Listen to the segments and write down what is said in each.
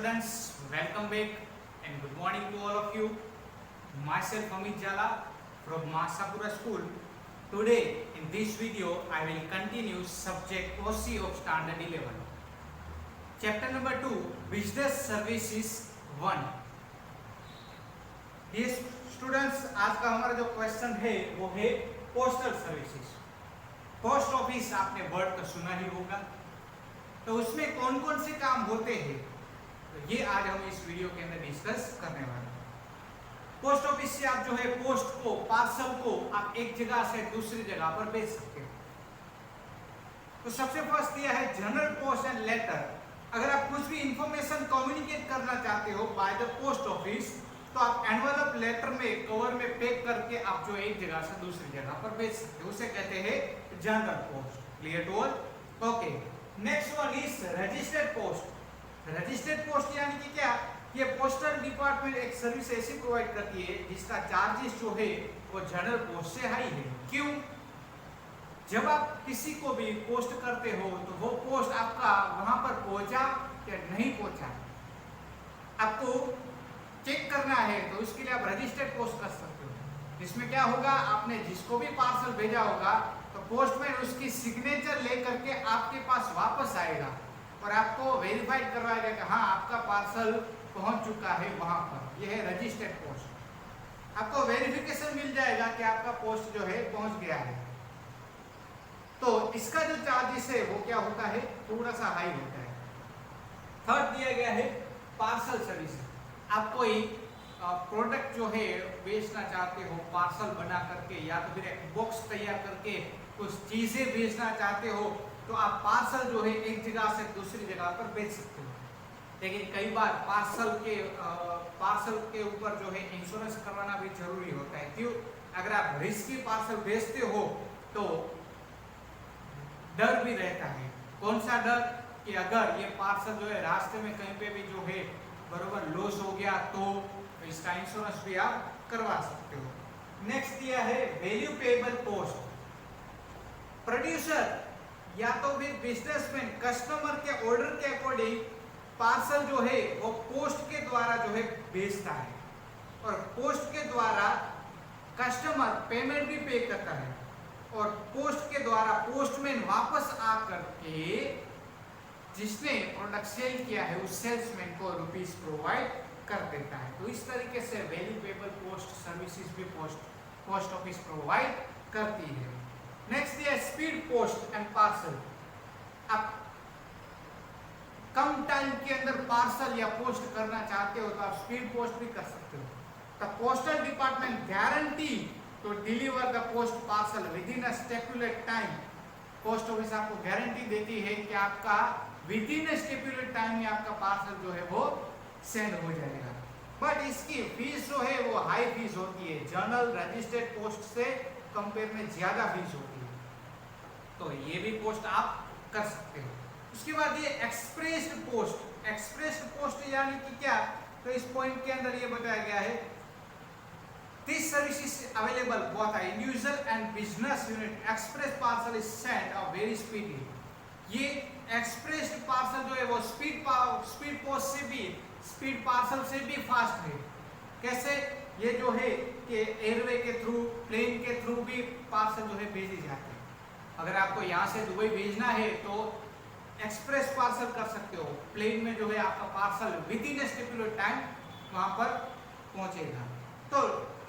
students, welcome back and good morning to all of you. Myself Amit Jala from Mahasapura School. Today in this video I will continue subject OC of standard 11. Chapter number 2 Business Services 1. ये students आज का हमारा जो question है वो है postal services. Post office आपने word का सुना ही होगा, तो उसमें कौन कौन से काम होते हैं तो ये आज हम इस वीडियो के अंदर डिस्कस करने वाले हैं। पोस्ट ऑफिस से आप जो है पोस्ट को, पार्सल को आप एक जगह से दूसरी जगह पर भेज सकते हो। तो सबसे फर्स्ट दिया है जनरल पोस्ट एंड लेटर। अगर आप कुछ भी इंफॉर्मेशन कम्युनिकेट करना चाहते हो बाय द पोस्ट ऑफिस तो आप एनवेलप लेटर में कवर में पैक करके आप जो एक जगह से दूसरी जगह पर भेज सकते हो, उसे कहते हैं general post. Clear to all? Okay, next one is registered post. Registered post यानी कि क्या, ये पोस्टल डिपार्टमेंट एक सर्विस ऐसी प्रोवाइड करती है जिसका चार्जेस जो है वो जनरल पोस्ट से हाई है। क्यों? जब आप किसी को भी पोस्ट करते हो तो वो पोस्ट आपका वहां पर पहुंचा या नहीं पहुंचा आपको चेक करना है, तो उसके लिए आप रजिस्टर्ड पोस्ट कर सकते हो। इसमें क्या होगा, आपने जिसको भी पार्सल भेजा होगा तो पोस्टमैन उसकी सिग्नेचर लेकर के आपके पास वापस आएगा और आपको वेरीफाइड करवाएगा कि हाँ आपका पार्सल पहुंच चुका है वहां पर। यह है रजिस्टर्ड पोस्ट। आपको वेरिफिकेशन मिल जाएगा कि आपका पोस्ट जो है पहुंच गया है। तो इसका जो चार्जेस है वो क्या होता है, थोड़ा सा हाई होता है। थर्ड दिया गया है पार्सल सर्विस। आप कोई प्रोडक्ट जो है बेचना चाहते हो, पार्सल बना करके या तो फिर एक बॉक्स तैयार करके कुछ चीजें बेचना चाहते हो तो आप पार्सल जो है एक जगह से दूसरी जगह पर बेच सकते हो। लेकिन कई बार पार्सल के ऊपर जो है इंश्योरेंस करवाना भी जरूरी होता है। क्यों? अगर आप रिस्की पार्सल बेचते हो तो डर भी रहता है। कौन सा डर? कि अगर ये पार्सल जो है रास्ते में कहीं पे भी जो है बरोबर लॉस हो गया तो इसका इंश्योरेंस भी आप करवा सकते हो। नेक्स्ट दिया है वैल्यू पेएबल पोस्ट। प्रोड्यूसर या तो फिर बिजनेसमैन कस्टमर के ऑर्डर के अकॉर्डिंग पार्सल जो है वो पोस्ट के द्वारा जो है भेजता है और पोस्ट के द्वारा कस्टमर पेमेंट भी पे करता है और पोस्ट के द्वारा पोस्टमैन वापस आकर के जिसने प्रोडक्ट सेल किया है उस सेल्समैन को रुपीस प्रोवाइड कर देता है। तो इस तरीके से वैल्यू पेएबल पोस्ट सर्विसेज भी पोस्ट ऑफिस प्रोवाइड करती है। नेक्स्ट है स्पीड पोस्ट एंड पार्सल। आप कम टाइम के अंदर पार्सल या पोस्ट करना चाहते हो तो आप स्पीड पोस्ट भी कर सकते हो। The postal department guarantee to deliver the post parcel within a stipulated time. Post office आपको गारंटी देती है कि आपका with in a stipulated time में आपका पार्सल जो है वो सेंड हो जाएगा। बट इसकी फीस जो है वो हाई फीस होती है, जनरल रजिस्टर्ड पोस्ट से कंपेयर में ज्यादा फीस होती है। तो ये भी पोस्ट आप कर सकते हो। उसके बाद ये एक्सप्रेस्ड पोस्ट। एक्सप्रेस्ड पोस्ट यानी कि क्या, तो इस पॉइंट के अंदर ये बताया गया है This service is available both individual and business unit. Express parcel is sent very speedily. ये एक्सप्रेस पार्सल जो है वो स्पीड पोस्ट से भी, स्पीड पार्सल से भी फास्ट है। कैसे? ये जो है कि एयरवे के थ्रू, प्लेन के थ्रू भी पार्सल जो है भेजे जाते हैं। अगर आपको यहाँ से दुबई भेजना है तो एक्सप्रेस पार्सल कर सकते हो। प्लेन में जो है आपका पार्सल विद इन स्टेपुलेटेड टाइम वहां पर पहुंचेगा। तो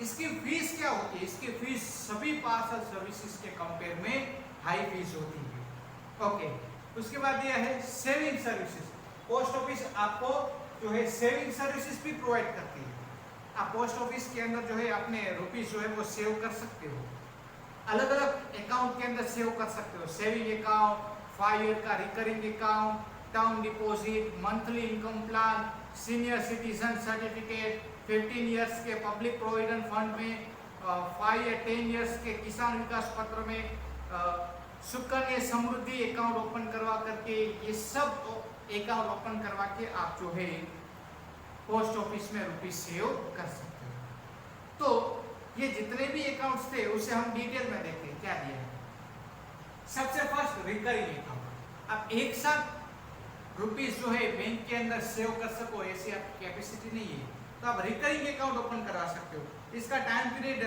इसकी फीस क्या होती है? इसकी फीस सभी पार्सल सर्विसेज के कंपेयर में हाई फीस होती है। ओके, उसके बाद दिया है सेविंग सर्विसेज। पोस्ट ऑफिस आपको जो है सेविंग सर्विसेज भी प्रोवाइड करती है। आप पोस्ट ऑफिस के अंदर जो है अपने रुपीस जो है वो सेव कर सकते हो। अलग अलग अकाउंट के अंदर सेव कर सकते हो। सेविंग अकाउंट, 5 ईयर का recurring account, term deposit, monthly income plan, senior citizen certificate, 15 years के पब्लिक प्रोविडेंट फंड में, 5 या 10 इयर्स के किसान विकास पत्र में, सुकन्या समृद्धि अकाउंट ओपन करवा करके, ये सब अकाउंट ओपन करवा के आप जो है पोस्ट ऑफिस में रुपीस सेव कर सकते हो। तो ये जितने भी अकाउंट्स थे उसे हम डिटेल में देखते हैं क्या दिया है। सबसे फर्स्ट रिकरिंग अकाउंट। अब एक साथ रुपीस जो है बैंक के अंदर सेव कर सको ऐसी आपकी कैपेसिटी नहीं है, तो आप रिकरिंग अकाउंट ओपन करवा सकते हो। इसका टाइम पीरियड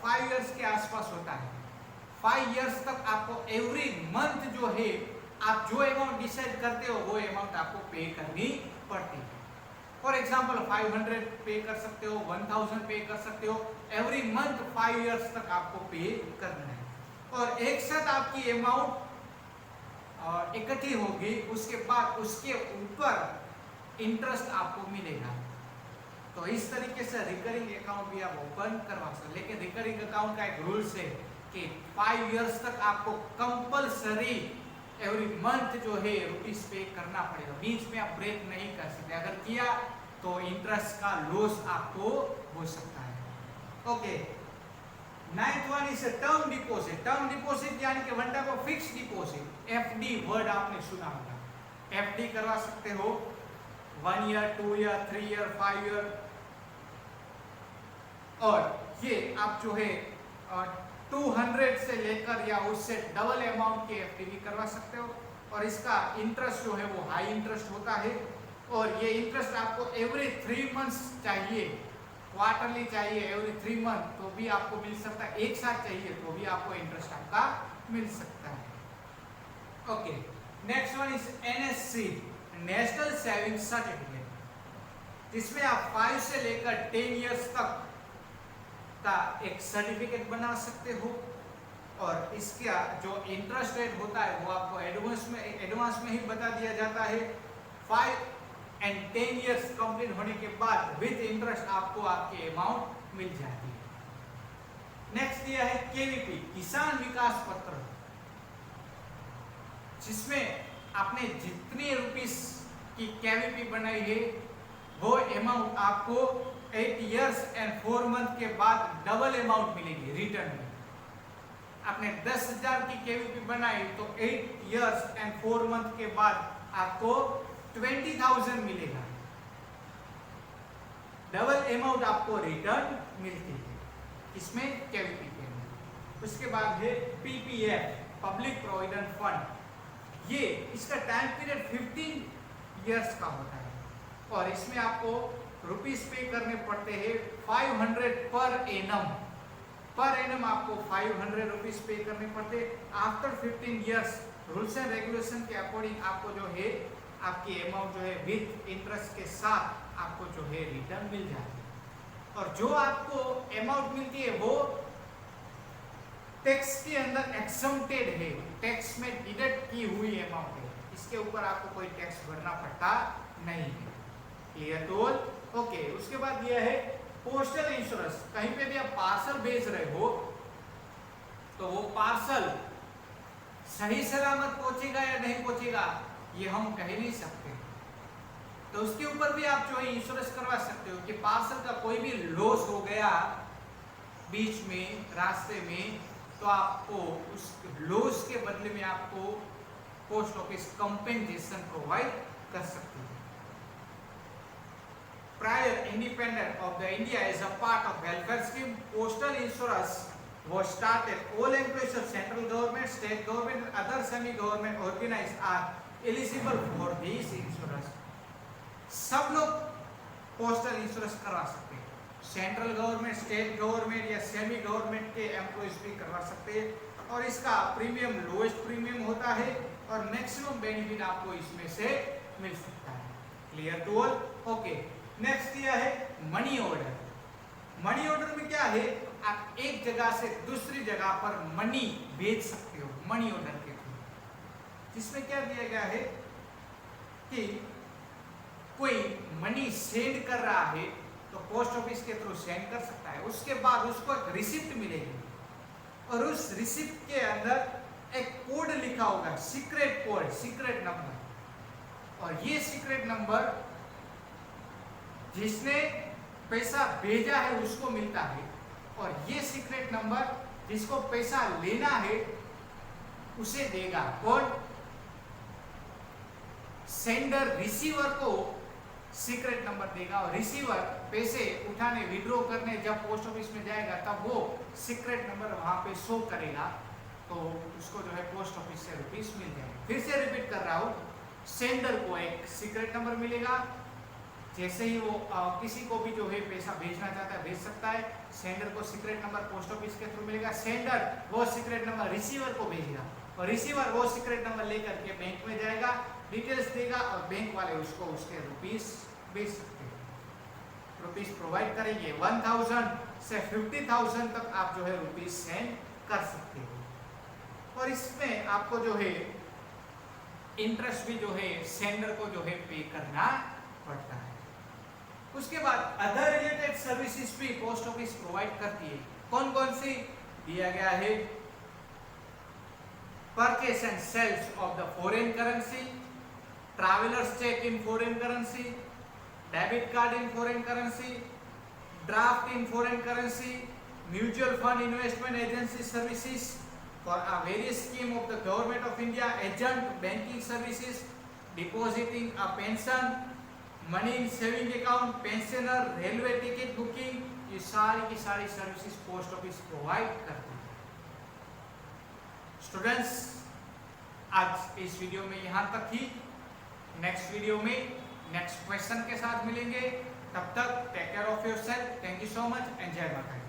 5 इयर्स के आसपास होता है। 5 इयर्स तक आपको एवरी मंथ जो है आप जो अमाउंट डिसाइड करते हो वो अमाउंट आपको पे करनी पड़ती है। फॉर एग्जाम्पल 500 पे कर सकते हो, 1000 पे कर सकते हो, एवरी मंथ 5 इयर्स तक आपको पे करना है। और एक साथ आपकी अमाउंट इकट्ठी होगी, उसके बाद उसके ऊपर इंटरेस्ट आपको मिलेगा। तो इस तरीके से रिकरिंग अकाउंट भी आप ओपन करवा सकते। लेकिन रिकरिंग अकाउंट का एक रूल्स है कि 5 इयर्स तक आपको कंपलसरी एवरी मंथ जो है रुपीस पे करना पड़ेगा, बीच में आप ब्रेक नहीं कर सकते। अगर किया तो इंटरेस्ट का लॉस आपको हो सकता है। Okay, 9th one is term deposit. Term deposit यानी कि one type of fixed deposit. FD word आपने सुना होगा। एफडी करवा सकते हो 1 ईयर, 2 ईयर, 3 ईयर, 5 ईयर, और ये आप जो है 200 से लेकर या उससे डबल अमाउंट की एफडी भी करवा सकते हो। और इसका इंटरेस्ट जो है वो हाई इंटरेस्ट होता है, और ये इंटरेस्ट आपको एवरी 3 मंथ्स चाहिए, क्वार्टरली चाहिए, एवरी 3 मंथ तो भी आपको मिल सकता है, एक साथ चाहिए तो भी आपको इंटरेस्ट आपका मिल सकता है। Okay, next one is NSC, national saving certificate, जिसमें आप 5 से लेकर 10 इयर्स तक का एक सर्टिफिकेट बना सकते हो। और इसका जो इंटरेस्ट रेट होता है वो आपको एडवांस में ही बता दिया जाता है। 5 and 10 इयर्स कंप्लीट होने के बाद विद इंटरेस्ट आपको आपकी अमाउंट मिल जाती है। नेक्स्ट दिया है केवीपी, किसान विकास पत्र, जिसमें आपने जितनी रुपीस की केवीपी बनाई है वो अमाउंट आपको 8 इयर्स एंड 4 मंथ के बाद डबल अमाउंट मिलेगी रिटर्न में। आपने 10,000 की केवीपी बनाई तो 8 इयर्स एंड 4 मंथ के बाद आपको 20,000 मिलेगा, डबल अमाउंट आपको रिटर्न मिलती है इसमें केवीपी के अंदर। उसके बाद है पीपीएफ, पब्लिक प्रोविडेंट फंड। ये इसका टाइम पीरियड 15 इयर्स का होता है, और इसमें आपको रुपीस पे करने पड़ते हैं 500 पर एनम आपको 500 रुपीस पे करने पड़ते। After 15 years rules and regulation के अकॉर्डिंग आपको जो है आपकी अमाउंट जो है विद इंटरेस्ट के साथ आपको जो है रिटर्न मिल जाती है। और जो आपको अमाउंट मिलती है वो टैक्स के अंदर एक्सम्प्टेड है, टैक्स में डिडक्ट की हुई अमाउंट है, इसके ऊपर आपको कोई टैक्स भरना पड़ता नहीं है। Clear to all? ओके, उसके बाद यह है पोस्टल इंश्योरेंस। कहीं पे भी आप पार्सल भेज रहे हो तो वो पार्सल सही सलामत पहुंचेगा या नहीं पहुंचेगा ये हम कह नहीं सकते, तो उसके ऊपर भी आप जो है इंश्योरेंस करवा सकते हो कि पार्सल का कोई भी लॉस हो गया बीच में रास्ते में तो आपको उस लॉस के बदले में आपको पोस्ट ऑफिस कंपेंसेशन प्रोवाइड कर सकती है। Prior independence of the India as a part of welfare scheme, postal insurance was started. All employees of central government, state government, and other semi-government organized are eligible for this insurance. सब लोग postal insurance करवा सकते हैं, central government, state government या semi government के employees भी करवा सकते हैं, और इसका प्रीमियम लोएस्ट प्रीमियम होता है और मैक्सिमम बेनिफिट आपको इसमें से मिल सकता है। Clear to all? Okay, next दिया है मनी ऑर्डर। मनी ऑर्डर में क्या है, आप एक जगह से दूसरी जगह पर मनी भेज सकते हो मनी ऑर्डर के थ्रू, जिसमें क्या दिया गया है कि कोई मनी सेंड कर रहा है तो पोस्ट ऑफिस के थ्रू सेंड कर सकता है, उसके बाद उसको एक रिसिप्ट मिलेगी और उस रिसिप्ट के अंदर एक कोड लिखा होगा, सीक्रेट कोड, सीक्रेट नंबर, और ये सीक्रेट नंबर जिसने पैसा भेजा है उसको मिलता है, और ये सीक्रेट नंबर जिसको पैसा लेना है उसे देगा। कौन? सेंडर रिसीवर को सीक्रेट नंबर देगा, और रिसीवर पैसे उठाने, विड्रॉ करने जब पोस्ट ऑफिस में जाएगा तब वो सीक्रेट नंबर वहां पे शो करेगा, तो उसको जो है पोस्ट ऑफिस से रुपीस मिल जाएगा। फिर से रिपीट कर रहा हूं, सेंडर को एक सीक्रेट नंबर मिलेगा, जैसे ही वो किसी को भी जो है पैसा भेजना चाहता है भेज सकता है। सेंडर को सीक्रेट नंबर पोस्ट ऑफिस के थ्रू मिलेगा, सेंडर वो सीक्रेट नंबर रिसीवर को भेजेगा और रिसीवर वो सीक्रेट नंबर लेकर के बैंक में जाएगा, डिटेल्स देगा और बैंक वाले उसको उसके रुपीस भेज सकते हैं, रुपीस प्रोवाइड करेंगे। 1000 से 50,000 तक आप जो है रुपीस सेंड कर सकते हो। और इसमें आपको जो है इंटरेस्ट भी जो है सेंडर को जो है पे करना पड़ता है। उसके बाद अदर रिलेटेड सर्विसेज भी पोस्ट ऑफिस प्रोवाइड करती है। कौन कौन सी दिया गया है? Purchase and sales of the foreign currency, travellers cheque in foreign currency, debit card in foreign currency, draft in foreign currency, mutual fund investment agency services for a various scheme of the government of India, agent banking services, depositing a pension, money in saving account, pensioner, railway ticket booking, ये सारी की सारी services post office provide करती है। Students, आज इस video में यहाँ तक ही। नेक्स्ट वीडियो में नेक्स्ट क्वेश्चन के साथ मिलेंगे। तब तक take care of yourself. Thank you so much and जय माता।